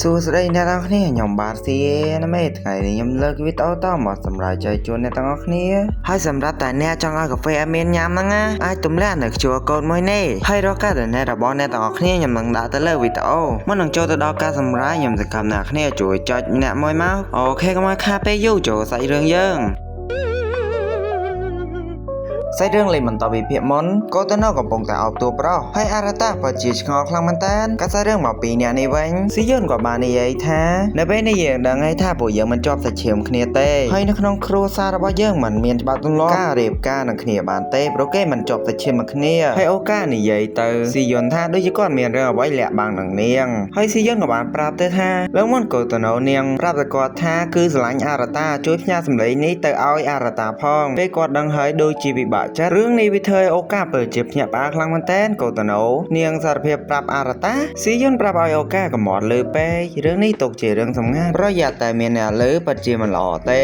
សួស្តីអ្នកទាំងអស់គ្នាខ្ញុំបាទស៊ីណាមេថ្ងៃនេះខ្ញុំលើកវីដេអូតមកសម្រាប់ចែកជូនអ្នកទាំងអស់គ្នាហើយសម្រាប់តែអ្នកចង់ឲ្យកាហ្វេឲ្យមានញ៉ាំហ្នឹងណាអាចទម្លាក់នៅ QR code មួយនេះហើយរកកាតាណេតរបស់អ្នកទាំងអស់គ្នាខ្ញុំនឹងដាក់ទៅលើវីដេអូមុននឹងចូលទៅដល់ការសម្រាប់ខ្ញុំសង្ឃឹមអ្នកគ្នាជួយចុចម្នាក់មួយមកអូខេកុំឲ្យខាតពេលយូរចូលសាច់រឿងយើងសាច់រឿងលេងបន្តពីភាគមុនកូតូណូកំពុងតែអោបតួប្រុសហើយអារ៉ាតាពិតជាឆ្ងល់ខ្លាំងមែនតើកាសារឿងមកពីអ្នកនេះវិញស៊ីយុនក៏បាននិយាយថានៅពេលនេះយើងដឹងហើយថាពួកយើងមិនជាប់សាច់ឈាមគ្នាទេហើយនៅក្នុងគ្រួសាររបស់យើងមិនមានច្បាប់ទម្លាប់ការរៀបការនឹងគ្នាបានទេព្រោះគេមិនជាប់សាច់ឈាមនឹងគ្នាហើយអូកានិយាយទៅស៊ីយុនថាដូចជាគាត់មានរឿងអ្វីលាក់បាំងនឹងនាងហើយស៊ីយុនក៏បានប្រាប់ទៅថាលើមុនកូតូណូនាងប្រាប់ទៅគាត់ថាគឺស្រឡាញ់អារ៉ាតាជួយផ្ញើសម្លេងនេះទៅឲ្យអារ៉ាតាផងពេលគាត់ដឹងហើយដូចជាពិបាកចិត្តរឿងនេះវាធ្វើឲ្យអូកាពិតជាភ្ញាក់ផ្អើលខ្លាំងមែនទែនកូតូណូនាងសារភាពប្រាប់អារ៉ាតាស៊ីយុនប្រាប់ឲ្យអូកាកំត់លើពេករឿងនេះទុកជារឿងសម្ងាត់ប្រយ័ត្នតែមានអ្នកលើពិតជាមិនល្អទេ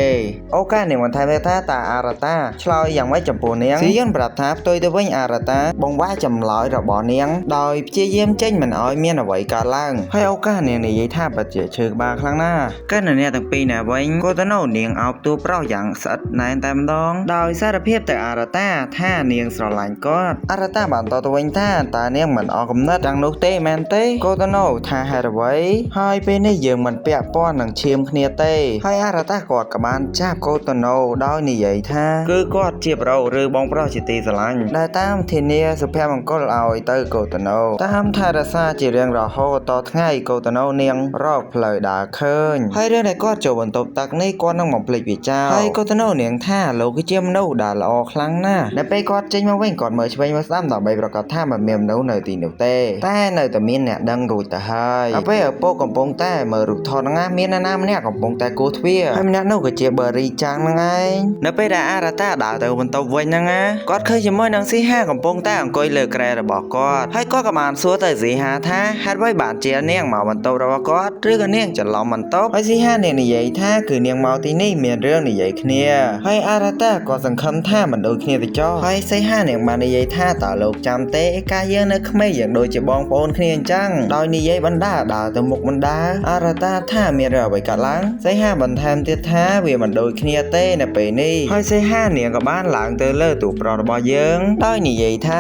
អូកានាងបន្ថែមថាតាអារ៉ាតាឆ្លើយយ៉ាងម៉េចចំពោះនាងស៊ីយុនប្រាប់ថាផ្ទុយទៅវិញអារ៉ាតាបងវាយចម្លើយរបស់នាងដោយព្យាយាមចេញមិនឲ្យមានអ្វីកើតឡើងហើយអូកានាងនិយាយថាពិតជាឈឺក្បាលខ្លាំងណាស់កាលអ្នកទាំងពីរអ្នកវិញកូតូណូនាងអោបតួប្រុសយ៉ាងស្អិតណែនតែម្ដងដោយសារភាពទៅអារ៉ាតាថានាងស្រឡាញ់គាត់អារ៉ាតាបានតទៅវិញថាតើនាងមិនអស់គំនិតទាំងនោះទេមែនទេកូតូណូថាហេតុអ្វីហើយពេលនេះយើងមិនពាក់ព័ន្ធនឹងឈាមគ្នាទេហើយអារ៉ាតាគាត់ក៏បានចាប់កូតូណូដោយនិយាយថាគឺគាត់ជាប្រុសឬបងប្រុសជាទីស្រឡាញ់ដែលតាមធានាសុភមង្គលឲ្យទៅកូតូណូតាមថែរក្សាជារៀងរហូតតថ្ងៃកូតូណូនាងរកផ្លូវដើរឃើញហើយរឿងដែលគាត់ចូលបន្ទប់ទឹកនេះគាត់នឹងបំភ្លេចវាចោលហើយកូតូណូនាងថាលោកគឺជាមនុស្សដែលល្អខ្លាំងណាស់នៅពេលគាត់ចេញមកវិញគាត់មើលឆ្វេងមើលស្ដាំដើម្បីប្រកាសថាមិនមានមនុស្សនៅទីនោះទេតែនៅតែមានអ្នកដឹងរួចទៅហើយពេលឪពុកកំពុងតែមើលរូបថតហ្នឹងមានអ្នកណាម្នាក់កំពុងតែគោះទ្វារហើយម្នាក់នោះក៏ជាបេរីចាំងហ្នឹងឯងនៅពេលដែលអារ៉ាតាដើរទៅបន្ទប់វិញហ្នឹងគាត់ឃើញជាមួយនឹងស៊ីហាកំពុងតែអង្គុយលើគ្រែរបស់គាត់ហើយគាត់ក៏បានសួរទៅស៊ីហាថាហេតុអ្វីបានជានាងមកបន្ទប់របស់គាត់ឬក៏នាងច្រឡំបន្ទប់ហើយស៊ីហានាងនិយាយថាគឺនាងមកទីនេះមានរឿងនិយាយគ្នាហើយអារ៉ាតាក៏សង្ឃឹមថាមិនដូចគ្នាទៅចោះហើយស៊ីហានាងបាននិយាយថាតើលោកចាំទេកាលយើងនៅក្មេងយើងដូចជាបងប្អូនគ្នាអញ្ចឹងដោយនិយាយបណ្ដាដើរទៅមុខបណ្ដាអារ៉ាតាថាមានរឿងអ្វីកើតឡើងស៊ីហាបន្ថែមទៀតថាវាមិនដូចគ្នាទេនៅពេលនេះហើយស៊ីហានាងក៏បានឡើងទៅលើទូប្រុសរបស់យើងដោយនិយាយថា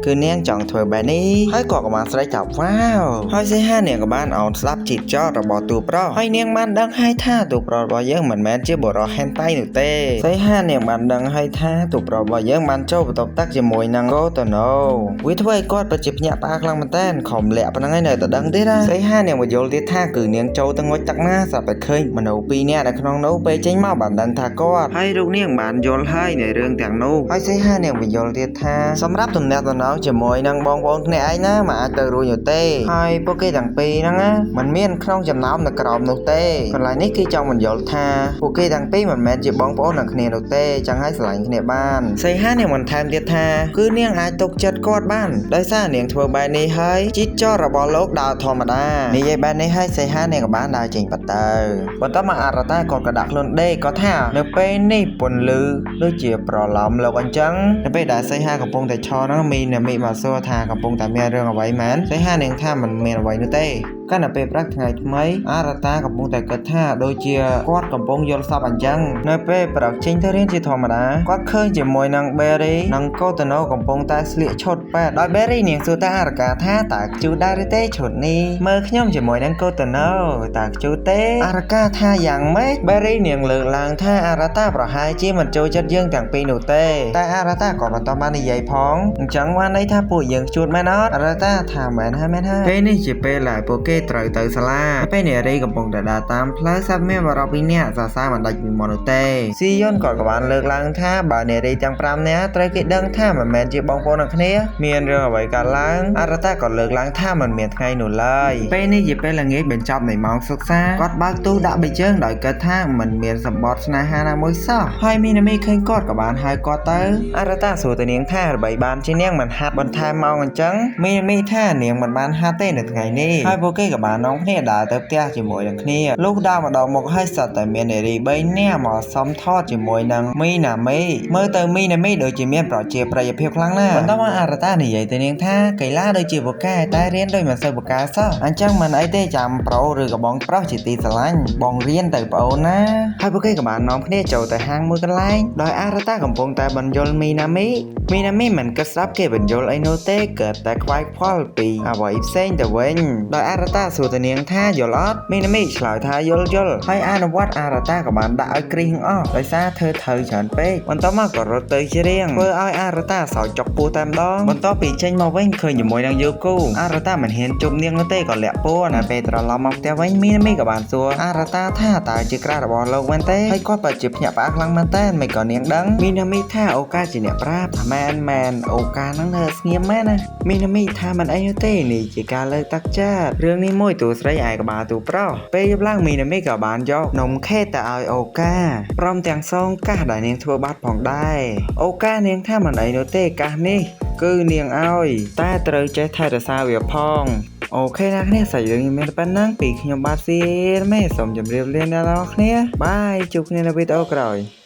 គឺនាងចង់ធ្វើបែបនេះហើយគាត់ក៏បានស្រែកថាវ៉ាវហើយស៊ីហានាងក៏បានអោនស្ដាប់ជីតចតរបស់ទូប្រុសហើយនាងបានដឹងហើយថាទូប្រុសរបស់យើងមិនមែនជាបុរសហេនតៃនោះទេសីហានាងបានដឹងហើយថាទូប្រុសរបស់យើងបានចូលបន្ទប់ទឹកជាមួយនឹងកូតូណូវាធ្វើឲ្យគាត់ពិតជាភ្ញាក់ផ្អើលខ្លាំងមែនតើខំលាក់ប៉ុណ្ណឹងឯងនៅតែដឹងទៀតណាសីហានាងបញ្យល់ទៀតថាគឺនាងចូលទៅងុយទឹកណាស្រាប់តែឃើញមនុស្សពីរនាក់នៅក្នុងនោះពេលចេញមកបានដឹងថាគាត់ហើយលោកនាងបានយល់ហើយនៃរឿងទាំងនោះហើយសីហានាងបញ្យល់ទៀតថាសម្រាប់ទំនាក់ទំនងជាមួយនឹងបងប្អូនគ្នាឯងណាមិនអាចទៅរួចនោះទេហើយពួកគេទាំងពីរហ្នឹងណាមិនមានក្នុងចំណោមនៅក្រោមនោះទេកន្លែងនេះគឺចង់បញ្យល់ថាពួកគេទាំងពីរមិនមែនជាបងប្អូននឹងគ្នានោះទេចឹងហើយស្រឡាញ់គ្នាបានសីហានាងបន្ថែមទៀតថាគឺនាងអាចទុកចិត្តគាត់បានដោយសារនាងធ្វើបែបនេះហើយជីតចររបស់លោកដើរធម្មតានិយាយបែបនេះហើយសីហានាងក៏បានដើរចេញបាត់ទៅបន្ទាប់មកអារ៉ាតាគាត់ក៏ដាក់ខ្លួនដេកគាត់ថានៅពេលនេះពន្លឺដូចជាប្រឡំលោកអញ្ចឹងនៅពេលដែលសីហាកំពុងតែឈរហ្នឹងមីមកសួរថាកំពុងតែមានរឿងអ្វីមែនសីហានាងថាមិនមានអ្វីនោះទេកាលនៅពេលព្រឹកថ្ងៃថ្មីអារ៉ាតាកំពុងតែគិតថាដូចជាគាត់កំពុងយល់សប្តិអញ្ចឹងនៅពេលព្រឹកចេញទៅរៀនជាធម្មតាគាត់ឃើញជាមួយនឹងបេរីនិងកូតូណូកំពុងតែស្លៀកឈុតប៉ែតដោយបេរីនាងសួរតាអារ៉ាកាថាតើខ្ជូតដែរឬទេឈុតនេះមើលខ្ញុំជាមួយនឹងកូតូណូតើខ្ជូតទេអារ៉ាកាថាយ៉ាងម៉េចបេរីនាងលើកឡើងថាអារ៉ាតាប្រហែលជាមិនចូលចិត្តយើងទាំងពីរនោះទេតែអារ៉ាតាក៏បន្តបាននិយាយផងអញ្ចឹងបានន័យថាពួកយើងខ្ជូតមែនអត់អារ៉ាតាថាមែនហើយពេលនេះជាពេលដែលពួកគេត្រូវទៅសាលាពេលនារីកំពុងតែដើរតាមផ្លូវសាប់មានបរិបពីរនាក់សរសើរមិនដាច់ពីមុននោះទេស៊ីយុនក៏បានលើកឡើងថាបើនារីទាំង5នាក់ត្រូវគេដឹងថាមិនមែនជាបងប្អូននឹងគ្នាមានរឿងអ្វីកើតឡើងអារ៉ាតាក៏លើកឡើងថាមិនមានថ្ងៃនោះឡើយពេលនេះជាពេលល្ងាចបញ្ចប់នៃម៉ោងសិក្សាគាត់បើកទូដាក់បិជើងដោយគិតថាមិនមានសម្បត្តិស្នេហាណាមួយសោះហើយមីណាមីឃើញគាត់ក៏បានហៅគាត់ទៅអារ៉ាតាសួរទៅនាងថាអ្វីបានជានាងមិនហាត់បន្ថែមម៉ោងអញ្ចឹងមីណាមីថានាងមិនបានហាត់ទេនៅថ្ងៃនេះហើយពួកគេក៏បាននាំគ្នាដើរទៅផ្ទះជាមួយនឹងគ្នាលុះដើរមកដល់មុខហើយសត្វតែមាននារី3នាក់មកសុំថតជាមួយនឹងមីណាមីមើលទៅ មីណាមីដូចជាមានប្រជាប្រិយភាពខ្លាំងណាស់បន្តមកអារតានិយាយទៅនាងថាកីឡាដូចជាពូកែតែរៀនដូចមិនសូវពូកែសោះអញ្ចឹងមិនអីទេចាំប្រូឬក៏បងប្រុសជាទីស្រឡាញ់បងរៀនទៅប្អូនណាហើយពួកគេក៏បាននាំគ្នាចូលទៅហាងមួយកន្លែងដោយអារតាកំពុងតែបញ្យលមីណាមីមិនគិតស្ដាប់គេបញ្យលអីនោះទេកើតតែខ្វាយខ្វល់ពីអ្វីផ្សេងទៅវិញដោយអារតាសួរទៅនាងថាយល់អត់មីណាមីឆ្លើយថាយល់ហើយអនុវត្តអារតាក៏បានដាក់ឲ្យគ្រីងអស់ដោយសារធ្វើត្រូវច្រើនពេកបន្តមកក៏រត់ទៅជារៀងធ្វើឲ្យអារតាសោកចុកពោះតែម្ដងបន្ទាប់ពីចេញមកវិញឃើញជាមួយនឹងយូគូអារតាមិនហ៊ានជប់នាងនោះទេក៏លាក់ពួនតែពេលត្រឡប់មកផ្ទះវិញមីណាមីក៏បានសួរអារតាថាតើជាក្រាស់របស់លោកមែនទេហើយគាត់ពិតជាភ្ញាក់ផ្អើលខ្លាំងមែនតើមិនក៏នាងដឹងមីណាមីថាអូកាជាអ្នកប្រាប់មែនអូកានឹងនៅស្ងៀមមែនណាមីណាមីថាមិនអីនោះទេនេះជាការលើកទឹកចិត្តរឿងនេះមួយតួស្រីឯក្បាលតួប្រុសពេលយប់ឡើងមីណាមីក៏បានយកនំខេតទៅឲ្យអូកាព្រមទាំងសងកាសដែលនាងធ្វើបាត់ផងដែរអូកានាងថាមិនអីនោះទេកាសនេះគឺនាងឲ្យតែត្រូវចេះថែរក្សាវាផងអូខេអ្នកគ្នាសាច់រឿងមានប៉ុណ្ណឹងពីខ្ញុំបាទស៊ីមេសូមជម្រាបលាអ្នកនរគ្នាបាយជួបគ្នានៅវីដេអូក្រោយ